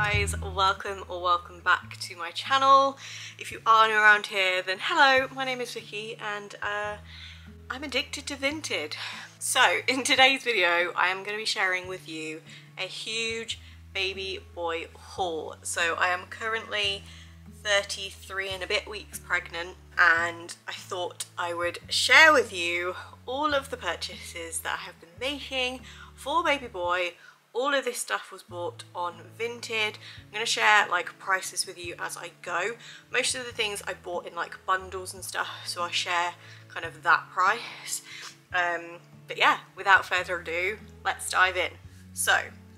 guys, welcome or welcome back to my channel. If you are new around here, then hello, my name is Vicky and I'm addicted to Vinted. So in today's video I am going to be sharing with you a huge baby boy haul. So I am currently 33 and a bit weeks pregnant, and I thought I would share with you all of the purchases that I have been making for baby boy. All of this stuff was bought on Vinted. I'm going to share like prices with you as I go. Most of the things I bought in like bundles and stuff, so I share kind of that price. But yeah, without further ado, let's dive in. So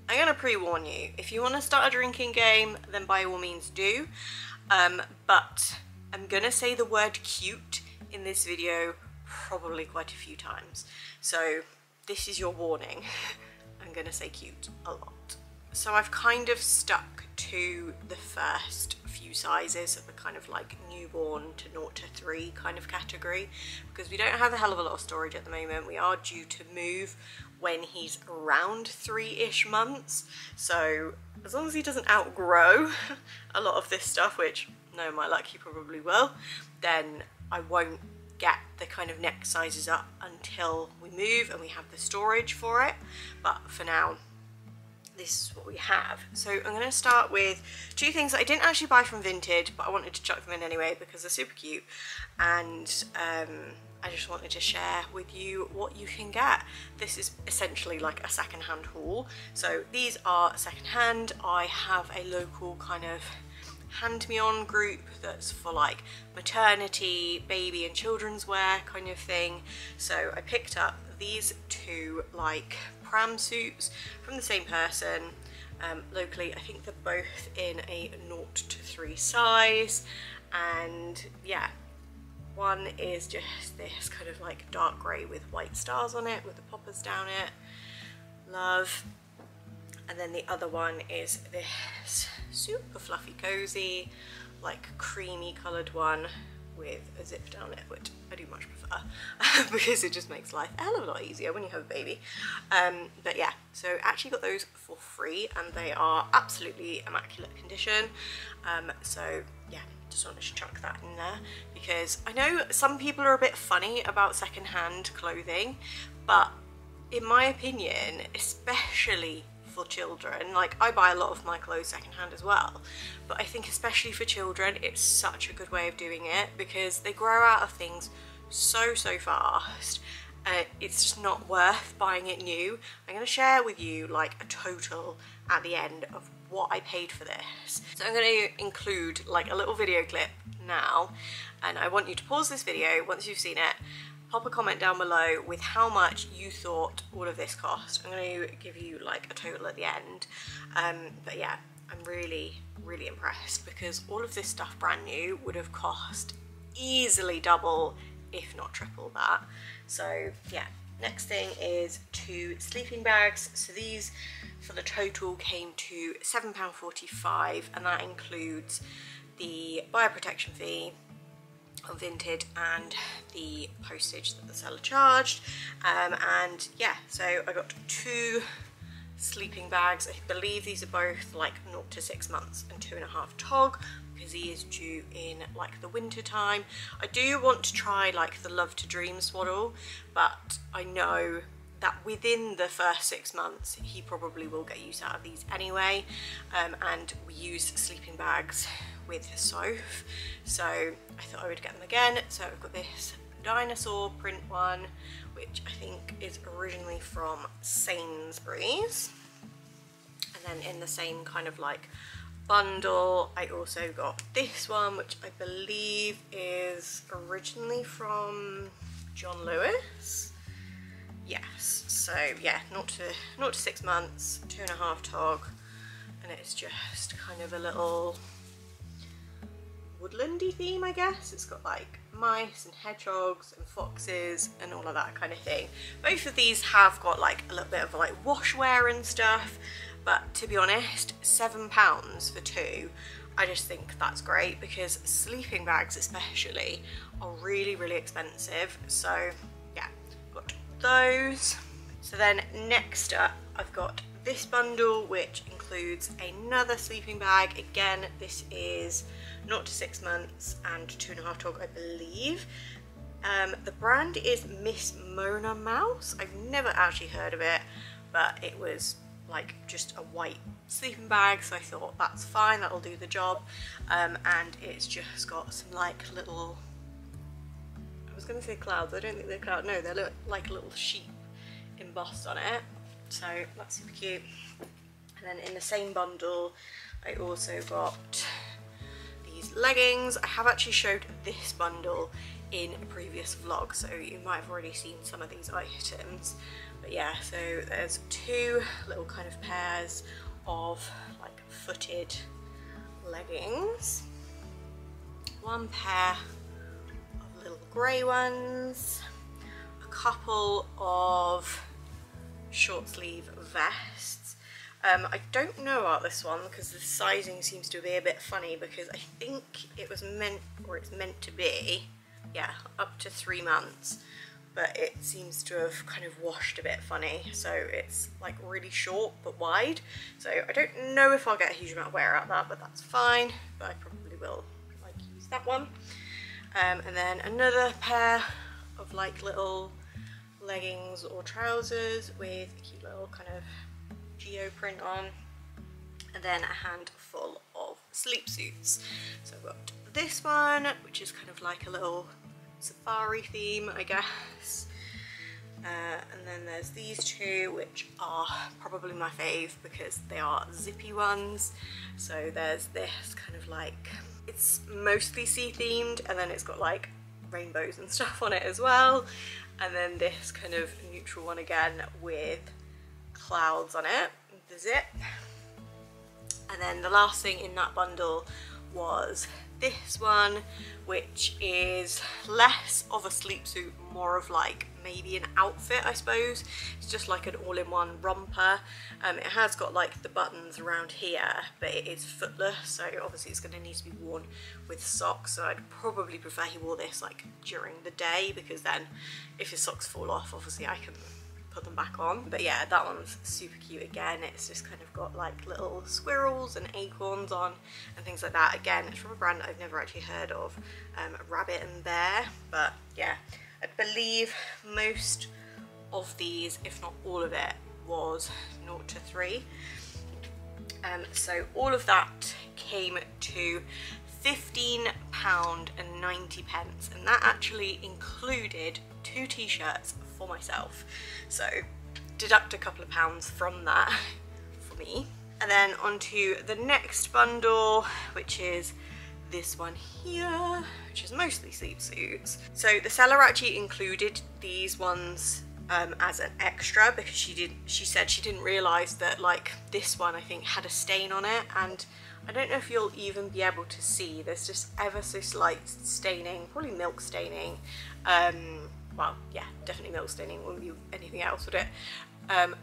I'm going to pre-warn you, if you want to start a drinking game, then by all means do. But I'm going to say the word cute in this video probably quite a few times. So this is your warning. I'm going to say cute a lot. So I've kind of stuck to the first few sizes of the kind of like newborn to 0 to 3 kind of category, because we don't have a hell of a lot of storage at the moment. We are due to move when he's around 3-ish months, so as long as he doesn't outgrow a lot of this stuff, which no, my luck, he probably will, then I won't get the kind of next sizes up until we move and we have the storage for it. But for now, this is what we have. So I'm going to start with two things that I didn't actually buy from Vinted, but I wanted to chuck them in anyway because they're super cute, and I just wanted to share with you what you can get. This is essentially like a second-hand haul. So these are second-hand. I have a local kind of hand-me-on group that's for like maternity, baby and children's wear kind of thing. So I picked up these two like pram suits from the same person locally. I think they're both in a 0 to 3 size, and yeah, one is just this kind of like dark grey with white stars on it with the poppers down it, love. And then the other one is this super fluffy cozy, like creamy coloured one with a zip down it, which I do much prefer because it just makes life a hell of a lot easier when you have a baby. But yeah, so actually got those for free and they are absolutely immaculate condition. So yeah, just wanted to chuck that in there because I know some people are a bit funny about second-hand clothing, but in my opinion, especially for children, like I buy a lot of my clothes secondhand as well, but I think especially for children it's such a good way of doing it because they grow out of things so fast. It's just not worth buying it new. I'm going to share with you like a total at the end of what I paid for this. So I'm going to include like a little video clip now, and I want you to pause this video once you've seen it. Pop a comment down below with how much you thought all of this cost. I'm going to give you like a total at the end. But yeah, I'm really impressed because all of this stuff brand new would have cost easily double, if not triple that. So yeah, next thing is 2 sleeping bags. So these for the total came to £7.45, and that includes the bioprotection fee on Vinted and the postage that the seller charged. And yeah, so I got 2 sleeping bags. I believe these are both like 0 to 6 months and 2.5 tog because he is due in like the winter time. I do want to try like the Love to Dream swaddle, but I know that within the first 6 months he probably will get use out of these anyway. And we use sleeping bags with Soph, so I thought I would get them again. So I've got this dinosaur print one, which I think is originally from Sainsbury's, and then in the same kind of like bundle I also got this one, which I believe is originally from John Lewis. Yes, so yeah, 0 to 6 months, 2.5 tog, and it's just kind of a little woodlandy theme, I guess. It's got like mice and hedgehogs and foxes and all of that kind of thing. Both of these have got like a little bit of like wash wear and stuff, but to be honest, £7 for 2, I just think that's great because sleeping bags especially are really expensive. So yeah, got those. So then next up I've got this bundle which includes includes another sleeping bag. Again, this is 0 to 6 months and 2.5 dog, I believe. The brand is Miss Mona Mouse. I've never actually heard of it, but it was like just a white sleeping bag, so I thought that's fine, that'll do the job. And it's just got some like little, I was gonna say clouds, I don't think they're clouds, no, they're like little sheep embossed on it, so that's super cute. And then in the same bundle I also got these leggings. I have actually showed this bundle in a previous vlog, so you might have already seen some of these items. But yeah, so there's two little kind of pairs of like footed leggings, one pair of little grey ones, a couple of short sleeve vests. I don't know about this one because the sizing seems to be a bit funny, because I think it was meant, or it's meant to be, yeah, up to 3 months, but it seems to have kind of washed a bit funny, so it's like really short but wide, so I don't know if I'll get a huge amount of wear out of that, but that's fine, but I probably will like use that one. And then another pair of like little leggings or trousers with a cute little kind of geo print on, and then a handful of sleep suits. So I've got this one, which is kind of like a little safari theme, I guess, and then there's these two, which are probably my fave because they are zippy ones. So there's this kind of like, it's mostly sea themed, and then it's got like rainbows and stuff on it as well, and then this kind of neutral one again with clouds on it, the zip. And then the last thing in that bundle was this one, which is less of a sleep suit, more of like maybe an outfit, I suppose. It's just like an all-in-one romper. It has got like the buttons around here, but it is footless, so obviously it's going to need to be worn with socks. So I'd probably prefer he wore this like during the day, because then if his socks fall off, obviously I can put them back on. But yeah, that one's super cute again. It's just kind of got like little squirrels and acorns on and things like that. Again, it's from a brand that I've never actually heard of, Rabbit and Bear. But yeah, I believe most of these, if not all of it, was 0 to 3. So all of that came to £15.90, and that actually included 2 t-shirts for myself, so deduct a couple of pounds from that for me. And then onto the next bundle, which is this one here, which is mostly sleep suits. So the seller actually included these ones as an extra, because she said she didn't realise that like this one I think had a stain on it, and I don't know if you'll even be able to see, there's just ever so slight staining, probably milk staining, well yeah, definitely milk staining, wouldn't be anything else would it,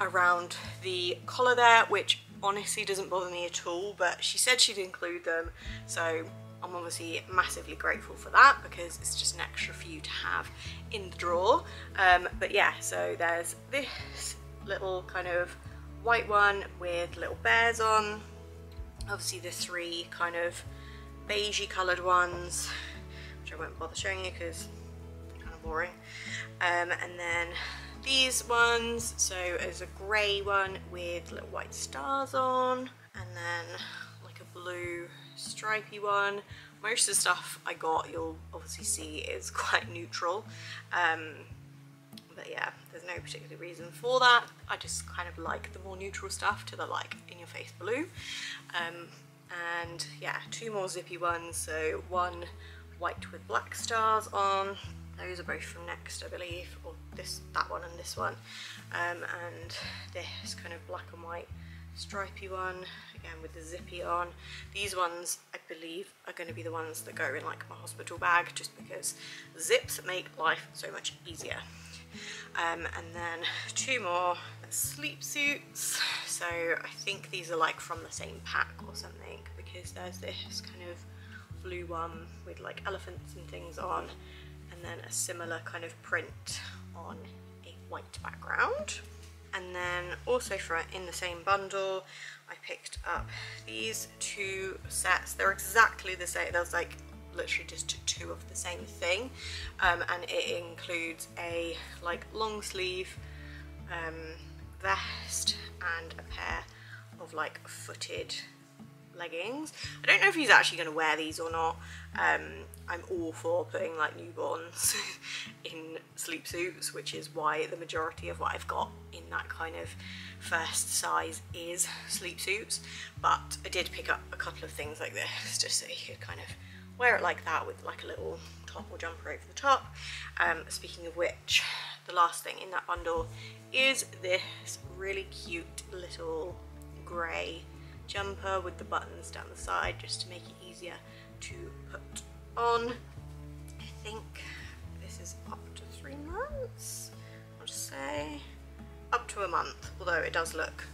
around the collar there, which honestly doesn't bother me at all, but she said she'd include them, so I'm obviously massively grateful for that, because it's just an extra for you to have in the drawer. But yeah, so there's this little kind of white one with little bears on, obviously the 3 kind of beigey coloured ones, which I won't bother showing you because they're kind of boring, and then these ones, so there's a grey one with little white stars on, and then like a blue stripy one. Most of the stuff I got, you'll obviously see, is quite neutral, but yeah, there's no particular reason for that. I just kind of like the more neutral stuff to the like in your face blue. And yeah, 2 more zippy ones, so one white with black stars on, those are both from Next I believe, or that one and this one, and this kind of black and white stripy one again with the zippy on. These ones I believe are going to be the ones that go in like my hospital bag, just because zips make life so much easier. And then 2 more sleep suits, so I think these are like from the same pack or something, because there's this kind of blue one with like elephants and things on, and then a similar kind of print on a white background. And then also in the same bundle, I picked up these 2 sets. They're exactly the same. There's like literally just 2 of the same thing, and it includes a like long sleeve vest and a pair of like footed leggings. I don't know if he's actually going to wear these or not. I'm all for putting like newborns in sleep suits, which is why the majority of what I've got in that kind of first size is sleep suits, but I did pick up a couple of things like this just so he could kind of wear it like that with like a little top or jumper over the top. Speaking of which, the last thing in that bundle is this really cute little grey jumper with the buttons down the side just to make it easier to put on. I think this is up to 3 months, I'll just say up to a month, although it does look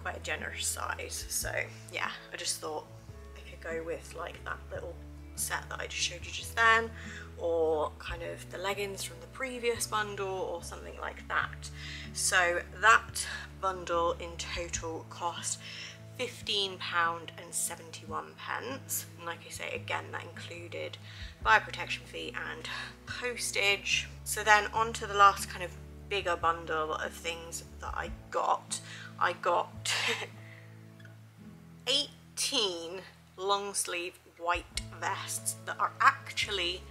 quite a generous size. So yeah, I just thought I could go with like that little set that I just showed you just then, or kind of the leggings from the previous bundle or something like that. So that bundle in total cost £15.71, and like I say, again, that included bioprotection fee and postage. So then on to the last kind of bigger bundle of things that I got 18 long sleeve white vests that are actually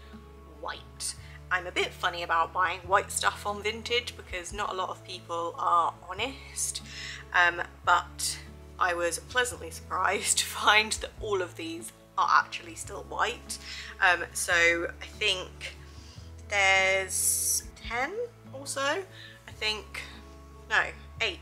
white. I'm a bit funny about buying white stuff on Vinted because not a lot of people are honest, but I was pleasantly surprised to find that all of these are actually still white. So I think there's 10 or so, I think, no, 8.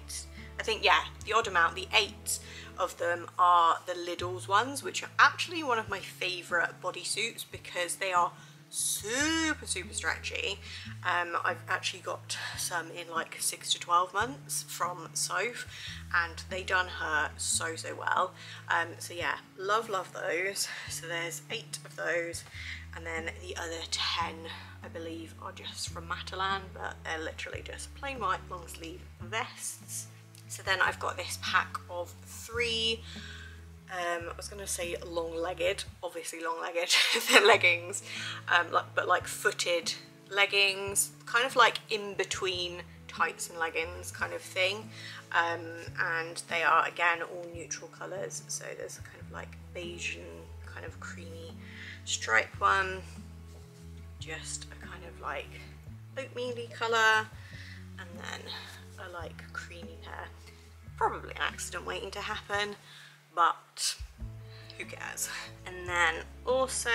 I think, yeah, the odd amount, the 8 of them are the Lidl's ones, which are actually one of my favourite bodysuits because they are super stretchy. I've actually got some in like 6 to 12 months from Soph, and they done her so well. So yeah, love those. So there's 8 of those, and then the other 10 I believe are just from Matalan, but they're literally just plain white long sleeve vests. So then I've got this pack of 3 I was going to say long-legged, obviously long-legged, they're leggings, but like footed leggings, kind of like in between tights and leggings kind of thing, and they are again all neutral colours. So there's a kind of like beige and kind of creamy stripe one, just a kind of like oatmeal-y colour, and then a like creamy pair. Probably an accident waiting to happen, but who cares. And then also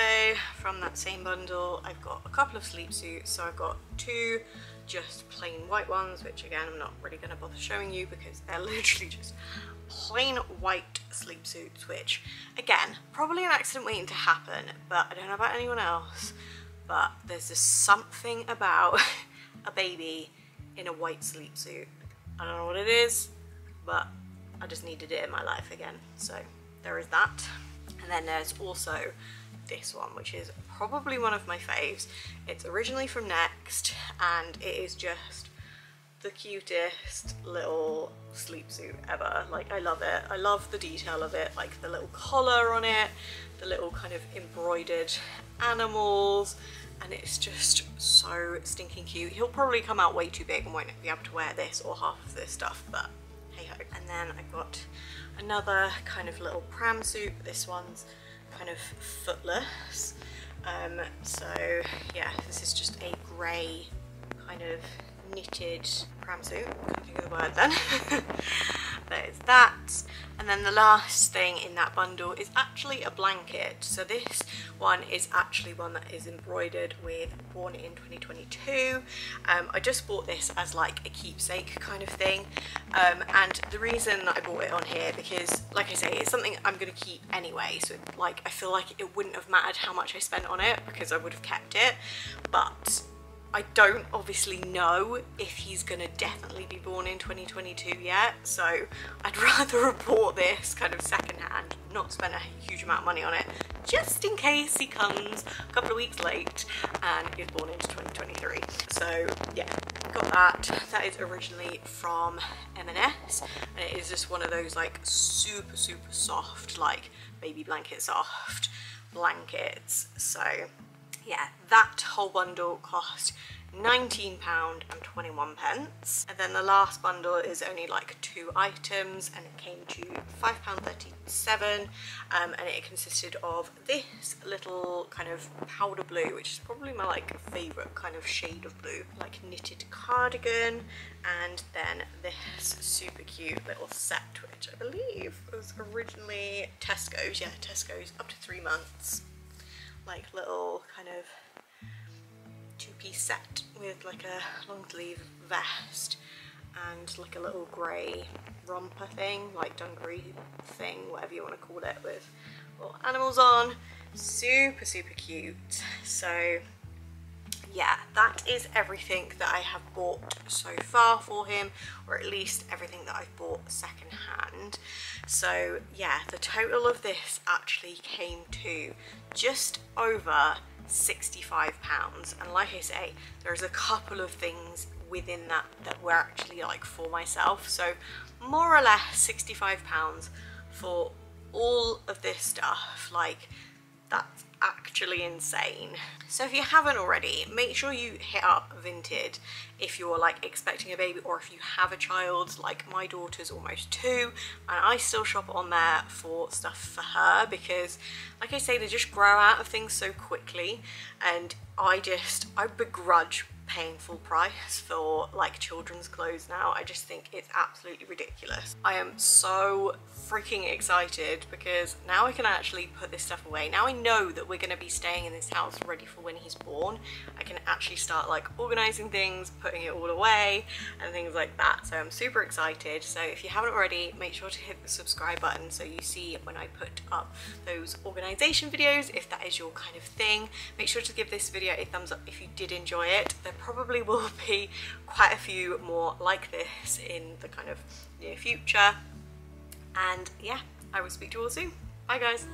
from that same bundle I've got a couple of sleep suits. So I've got 2 just plain white ones, which again I'm not really going to bother showing you because they're literally just plain white sleep suits, which again probably an accident waiting to happen, but I don't know about anyone else, but there's just something about a baby in a white sleep suit. I don't know what it is, but I just needed it in my life again. So there is that. And then there's also this one, which is probably one of my faves. It's originally from Next, and it is just the cutest little sleep suit ever. Like, I love it. I love the detail of it, like the little collar on it, the little kind of embroidered animals, and it's just so stinking cute. He'll probably come out way too big and won't be able to wear this or half of this stuff, but hey ho. And then I've got another kind of little pram suit. This one's kind of footless. So yeah, this is just a grey kind of knitted pram suit. Can't think of the word then. There's that. And then the last thing in that bundle is actually a blanket. So this one is actually one that is embroidered with Born in 2022. I just bought this as like a keepsake kind of thing. And the reason that I bought it on here, because like I say, it's something I'm going to keep anyway. So like, I feel like it wouldn't have mattered how much I spent on it because I would have kept it. But I don't obviously know if he's gonna definitely be born in 2022 yet, so I'd rather report this kind of secondhand, not spend a huge amount of money on it, just in case he comes a couple of weeks late and is born into 2023. So yeah, got that. That is originally from M&S, and it is just one of those like super soft, like baby blanket soft blankets. So yeah, that whole bundle cost £19.21, and then the last bundle is only like 2 items, and it came to £5.37, and it consisted of this little kind of powder blue, which is probably my like favourite kind of shade of blue, like knitted cardigan, and then this super cute little set, which I believe was originally Tesco's, yeah, Tesco's, up to 3 months, like little kind of 2-piece set with like a long sleeve vest and like a little grey romper thing, like dungaree thing, whatever you want to call it, with little animals on. Super cute. So yeah, that is everything that I have bought so far for him, or at least everything that I've bought second hand. So yeah, the total of this actually came to just over £65, and like I say, there's a couple of things within that that were actually like for myself, so more or less £65 for all of this stuff. Like, that's actually insane. So if you haven't already, make sure you hit up Vinted if you're like expecting a baby, or if you have a child. Like, my daughter's almost 2 and I still shop on there for stuff for her, because like I say, they just grow out of things so quickly, and I begrudge paying full price for like children's clothes now. I just think it's absolutely ridiculous. I am so freaking excited because now I can actually put this stuff away. Now I know that we're going to be staying in this house ready for when he's born. I can actually start like organizing things, putting it all away and things like that. So I'm super excited. So if you haven't already, make sure to hit the subscribe button so you see when I put up those organization videos, if that is your kind of thing. Make sure to give this video a thumbs up if you did enjoy it. There probably will be quite a few more like this in the kind of near future. And yeah, I will speak to you all soon. Bye guys.